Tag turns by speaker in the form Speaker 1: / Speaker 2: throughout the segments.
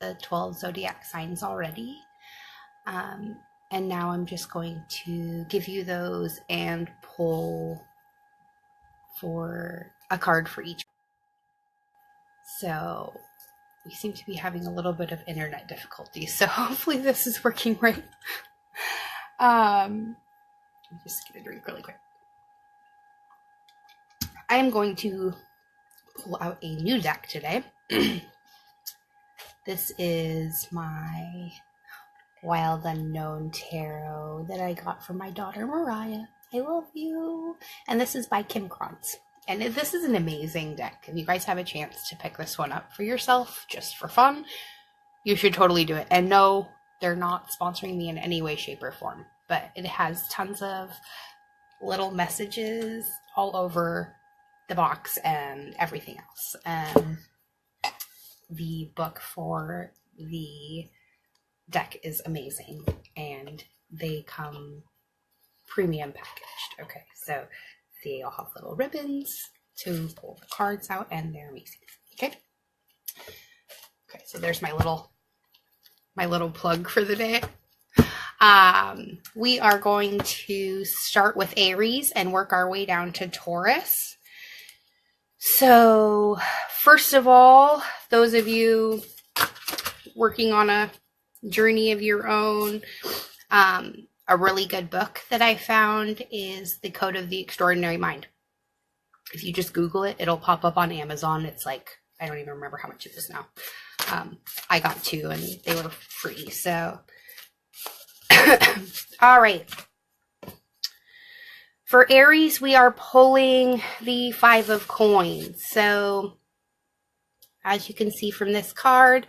Speaker 1: the 12 zodiac signs already. And now I'm just going to give you those and pull for a card for each. So we seem to be having a little bit of internet difficulties, so hopefully this is working right. I'm just gonna drink really quick. I am going to pull out a new deck today. This is my Wild Unknown Tarot that I got from my daughter Mariah. I love you. And this is by Kim Krantz. And this is an amazing deck. If you guys have a chance to pick this one up for yourself, just for fun, you should totally do it. And no, they're not sponsoring me in any way, shape, or form. But it has tons of little messages all over the box and everything else. The book for the deck is amazing, and they come premium packaged. Okay, so they all have little ribbons to pull the cards out, and they're amazing. Okay, so there's my little plug for the day. We are going to start with Aries and work our way down to Taurus. So first of all, those of you working on a journey of your own, a really good book that I found is The Code of the Extraordinary Mind. If you just Google it, it'll pop up on Amazon. It's like, I don't even remember how much it is now. I got 2 and they were free. So, all right. For Aries, we are pulling the 5 of Coins. So, as you can see from this card,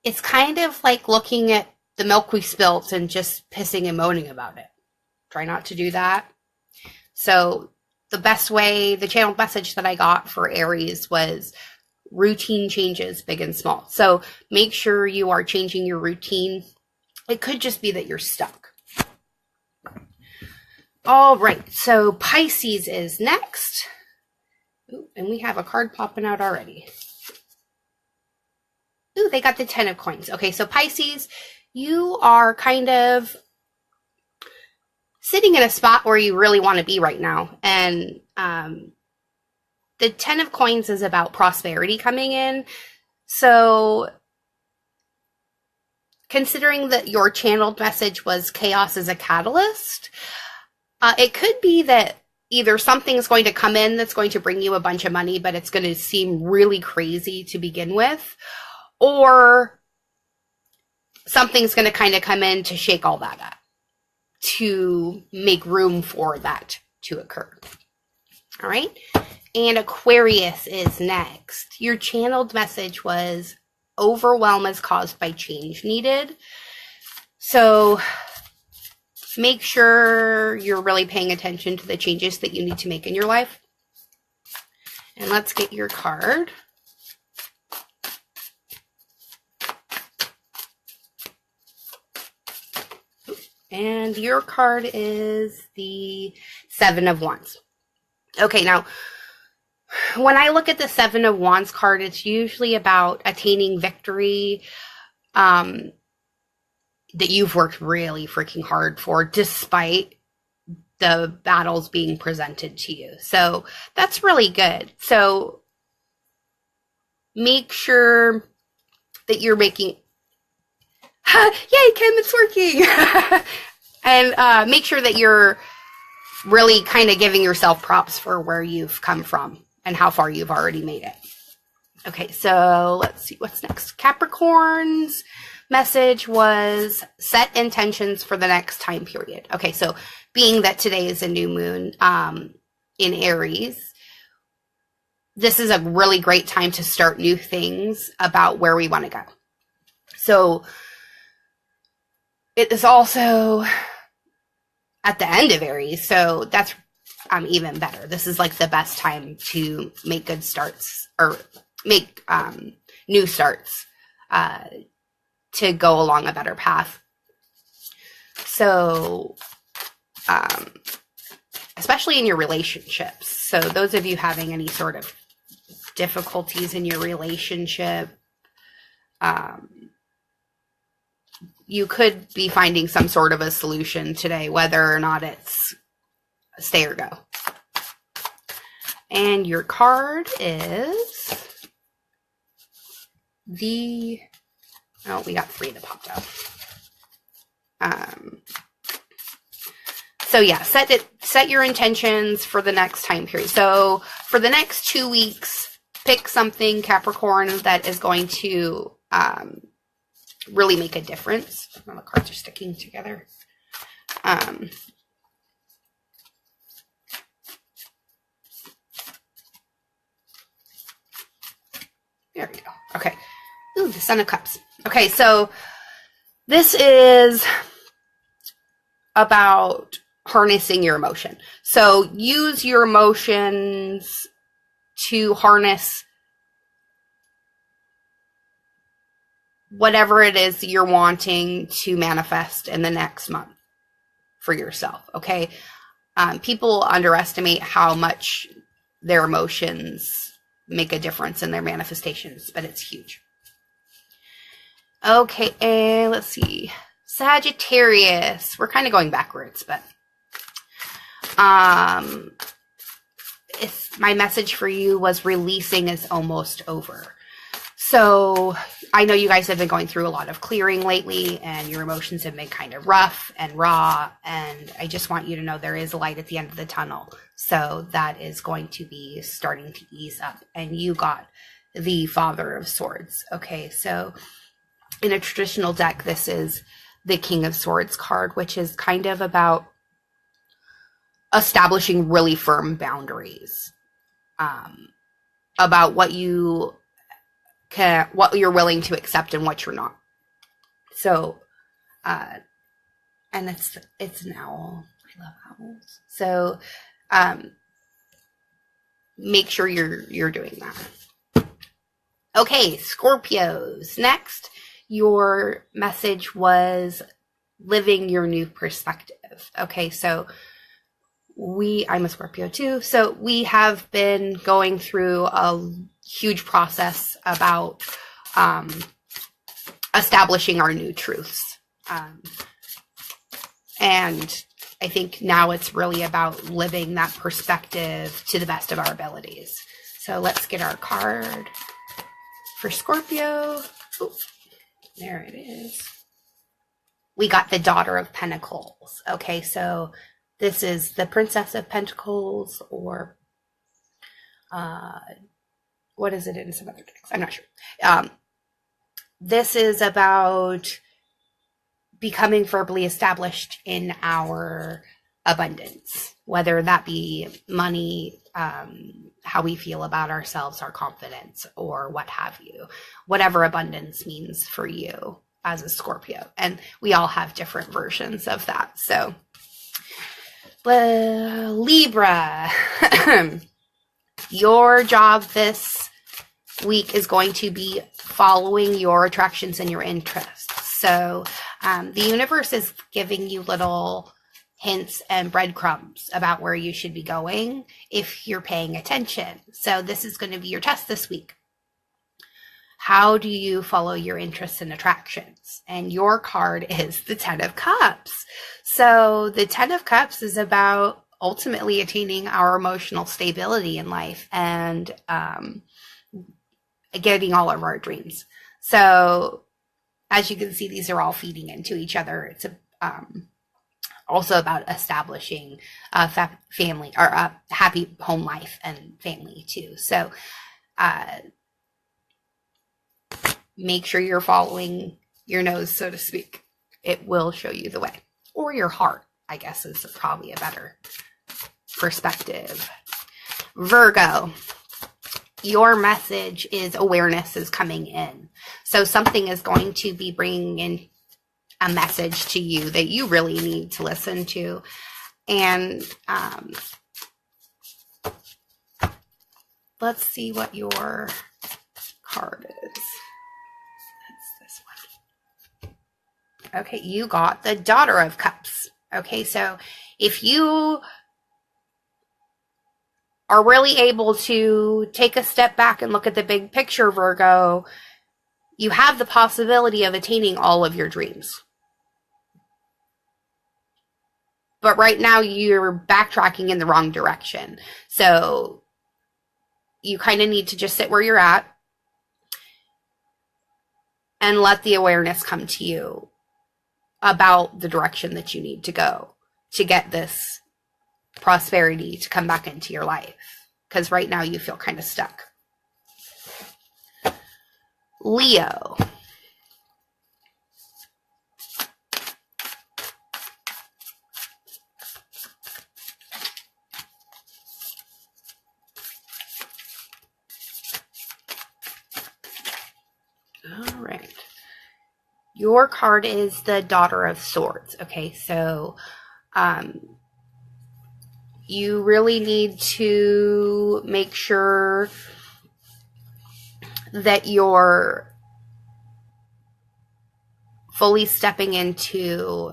Speaker 1: it's kind of like looking at the milk we spilt and just pissing and moaning about it. Try not to do that. So, the best way, the channeled message that I got for Aries was routine changes, big and small. So, make sure you are changing your routine. It could just be that you're stuck. All right, so Pisces is next. Ooh, and we have a card popping out already. Ooh, they got the 10 of Coins. Okay, so Pisces, you are kind of sitting in a spot where you really want to be right now. And the 10 of Coins is about prosperity coming in. So considering that your channeled message was chaos as a catalyst, it could be that either something's going to come in that's going to bring you a bunch of money, but it's going to seem really crazy to begin with, or something's going to kind of come in to shake all that up, to make room for that to occur. All right. And Aquarius is next. Your channeled message was overwhelm is caused by change needed. So make sure you're really paying attention to the changes that you need to make in your life. And let's get your card. And your card is the 7 of Wands. Okay, now, when I look at the 7 of Wands card, it's usually about attaining victory, that you've worked really freaking hard for, despite the battles being presented to you. So that's really good. So make sure that you're making, yay, Kim, it's working. And make sure that you're really kind of giving yourself props for where you've come from and how far you've already made it. Okay, so let's see what's next. Capricorn's message was set intentions for the next time period. Okay, so being that today is a new moon in Aries, this is a really great time to start new things about where we want to go. So it is also at the end of Aries, so that's even better. This is like the best time to make good starts, or make new starts to go along a better path. So especially in your relationships. So those of you having any sort of difficulties in your relationship, You could be finding some sort of a solution today, whether or not it's stay or go. And your card is we got 3 that popped up. So yeah, set your intentions for the next time period. So for the next 2 weeks, pick something, Capricorn, that is going to really make a difference. Oh, the cards are sticking together. There we go. Okay. Ooh, the Son of Cups. Okay, so this is about harnessing your emotion. So use your emotions to harness whatever it is that you're wanting to manifest in the next month for yourself, okay? People underestimate how much their emotions make a difference in their manifestations, but it's huge. Okay, and let's see. Sagittarius. We're kind of going backwards, but my message for you was releasing is almost over. So I know you guys have been going through a lot of clearing lately, and your emotions have been kind of rough and raw, and I just want you to know there is a light at the end of the tunnel. So that is going to be starting to ease up. And you got the Father of Swords. Okay, so in a traditional deck, this is the King of Swords card, which is kind of about establishing really firm boundaries about what you're willing to accept and what you're not. So, and it's an owl. I love owls. So, make sure you're doing that. Okay, Scorpios. Next, your message was living your new perspective. Okay, so I'm a Scorpio too. So we have been going through a huge process about establishing our new truths. And I think now it's really about living that perspective to the best of our abilities. So let's get our card for Scorpio. Ooh, there it is. We got the Daughter of Pentacles. Okay, so this is the Princess of Pentacles, or what is it in some other decks? I'm not sure. This is about becoming firmly established in our abundance, whether that be money, how we feel about ourselves, our confidence, or what have you. Whatever abundance means for you as a Scorpio. And we all have different versions of that. So Libra, your job this week is going to be following your attractions and your interests. So the universe is giving you little hints and breadcrumbs about where you should be going if you're paying attention. So this is going to be your test this week. How do you follow your interests and attractions? And your card is the Ten of Cups. So the Ten of Cups is about ultimately attaining our emotional stability in life and getting all of our dreams. So as you can see, these are all feeding into each other. It's also about establishing a family or a happy home life and family too. So make sure you're following your nose, so to speak. It will show you the way. Or your heart, I guess, is probably a better perspective. Virgo, your message is awareness is coming in. So something is going to be bringing in a message to you that you really need to listen to. And let's see what your card is. Okay, you got the Daughter of Cups. Okay, so if you are really able to take a step back and look at the big picture, Virgo, you have the possibility of attaining all of your dreams. But right now you're backtracking in the wrong direction. So you kind of need to just sit where you're at and let the awareness come to you about the direction that you need to go to get this prosperity to come back into your life. Because right now you feel kind of stuck. Leo. All right. Your card is the Daughter of Swords. Okay, so you really need to make sure that you're fully stepping into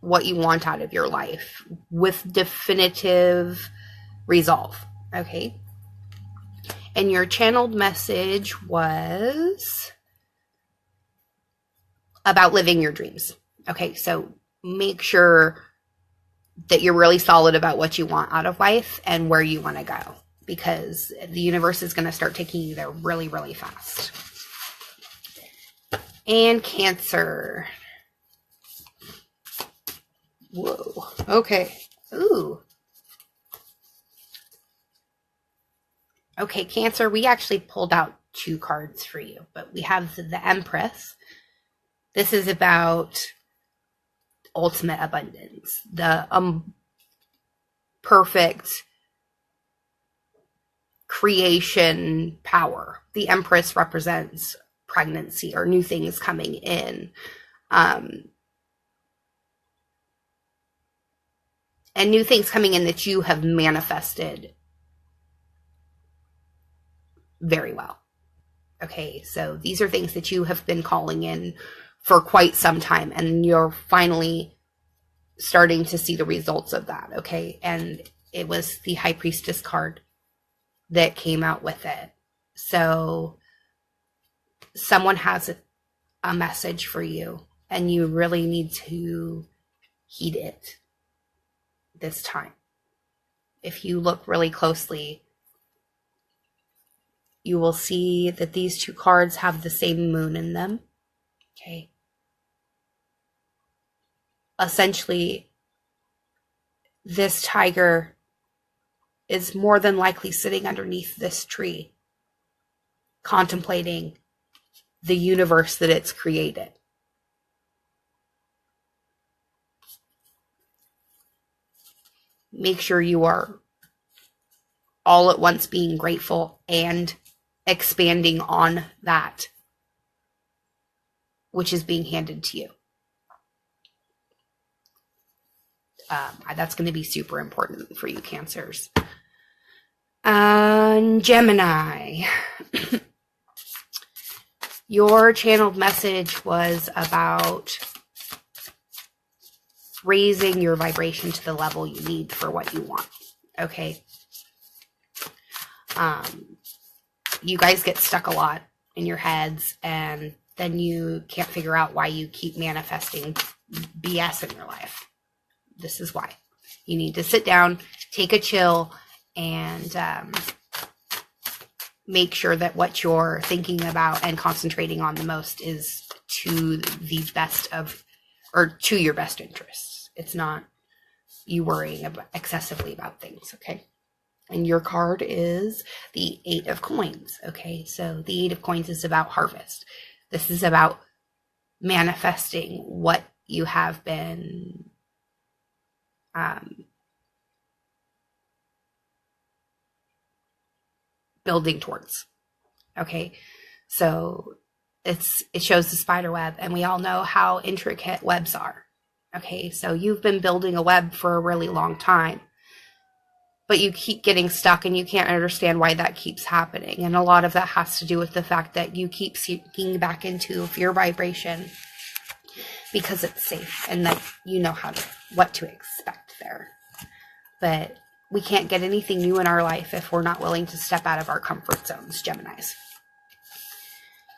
Speaker 1: what you want out of your life with definitive resolve. Okay. And your channeled message was about living your dreams. Okay, so make sure that you're really solid about what you want out of life and where you want to go, because the universe is going to start taking you there really, really fast. And Cancer. Whoa. Okay. Ooh. Okay, Cancer, we actually pulled out 2 cards for you, but we have the Empress. This is about ultimate abundance, the perfect creation power. The Empress represents pregnancy or new things coming in. And new things coming in that you have manifested very well. Okay, so these are things that you have been calling in for quite some time, and you're finally starting to see the results of that. Okay, and it was the High Priestess card that came out with it. So someone has a message for you, and you really need to heed it this time. If you look really closely, you will see that these 2 cards have the same moon in them. Okay. Essentially, this tiger is more than likely sitting underneath this tree, contemplating the universe that it's created. Make sure you are all at once being grateful and expanding on that which is being handed to you. That's going to be super important for you, Cancers. Gemini. Your channeled message was about raising your vibration to the level you need for what you want. Okay. You guys get stuck a lot in your heads, and then you can't figure out why you keep manifesting BS in your life. This is why. You need to sit down, take a chill, and make sure that what you're thinking about and concentrating on the most is to the best of, or to your best interests. It's not you worrying excessively about things, okay? And your card is the 8 of Coins, okay? So the 8 of Coins is about harvest. This is about manifesting what you have been building towards. Okay, so it shows the spider web, and we all know how intricate webs are. Okay, so you've been building a web for a really long time, but you keep getting stuck, and you can't understand why that keeps happening. And a lot of that has to do with the fact that you keep sinking back into your vibration because it's safe, and that you know what to expect there. But we can't get anything new in our life if we're not willing to step out of our comfort zones, Geminis.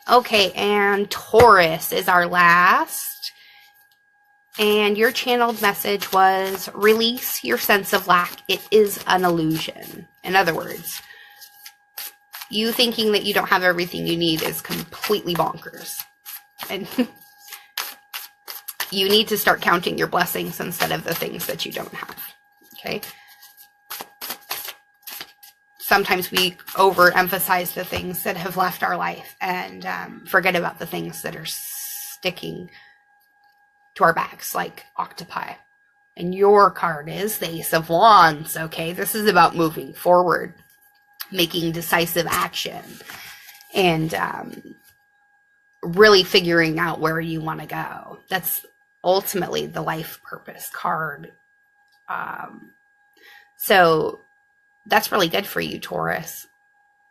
Speaker 1: Okay, and Taurus is our last. And your channeled message was release your sense of lack. It is an illusion. In other words, you thinking that you don't have everything you need is completely bonkers. And you need to start counting your blessings instead of the things that you don't have. Okay? Sometimes we overemphasize the things that have left our life and forget about the things that are sticking to our backs, like octopi. And your card is the Ace of Wands, okay? This is about moving forward, making decisive action, and really figuring out where you want to go. That's ultimately the life purpose card. So that's really good for you, Taurus.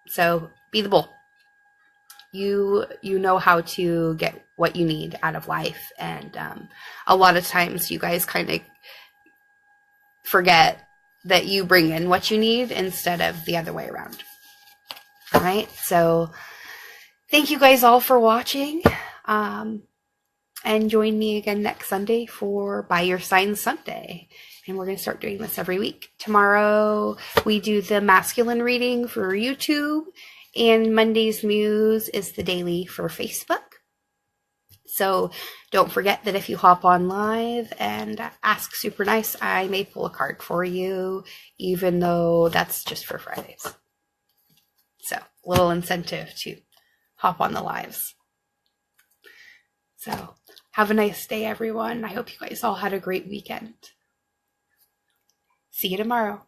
Speaker 1: So be the bull. You know how to get what you need out of life. And a lot of times you guys kind of forget that you bring in what you need instead of the other way around. All right. So thank you guys all for watching. And join me again next Sunday for By Your Sign Sunday. And we're going to start doing this every week. Tomorrow we do the masculine reading for YouTube. And Monday's Muse is the daily for Facebook. So don't forget that if you hop on live and ask super nice, I may pull a card for you, even though that's just for Fridays. So a little incentive to hop on the lives. So have a nice day, everyone. I hope you guys all had a great weekend. See you tomorrow.